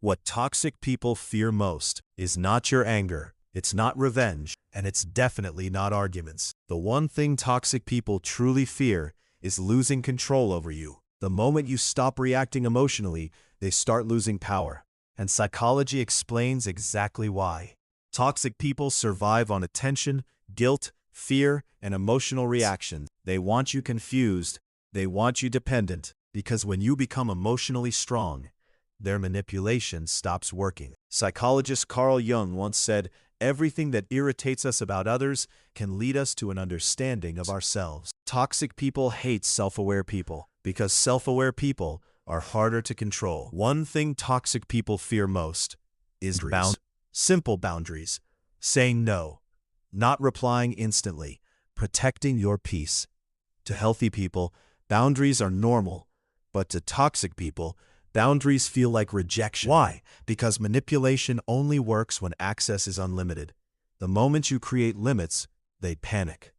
What toxic people fear most is not your anger, it's not revenge, and it's definitely not arguments. The one thing toxic people truly fear is losing control over you. The moment you stop reacting emotionally, they start losing power. And psychology explains exactly why. Toxic people survive on attention, guilt, fear, and emotional reactions. They want you confused. They want you dependent. Because when you become emotionally strong, their manipulation stops working. Psychologist Carl Jung once said, "Everything that irritates us about others can lead us to an understanding of ourselves." Toxic people hate self-aware people because self-aware people are harder to control. One thing toxic people fear most is simple boundaries. Saying no, not replying instantly, protecting your peace. To healthy people, boundaries are normal, but to toxic people, boundaries feel like rejection. Why? Because manipulation only works when access is unlimited. The moment you create limits, they panic.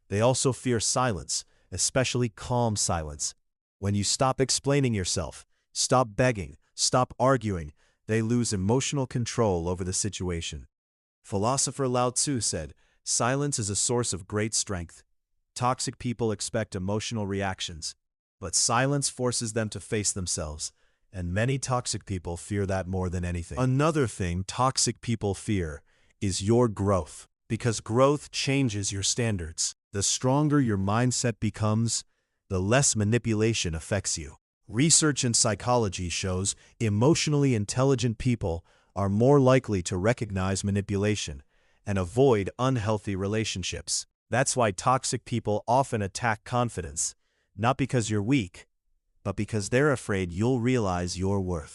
They also fear silence, especially calm silence. When you stop explaining yourself, stop begging, stop arguing, they lose emotional control over the situation. Philosopher Lao Tzu said, "Silence is a source of great strength." Toxic people expect emotional reactions, but silence forces them to face themselves. And many toxic people fear that more than anything. Another thing toxic people fear is your growth, because growth changes your standards. The stronger your mindset becomes, the less manipulation affects you. Research in psychology shows emotionally intelligent people are more likely to recognize manipulation and avoid unhealthy relationships. That's why toxic people often attack confidence, not because you're weak, but because they're afraid you'll realize your worth.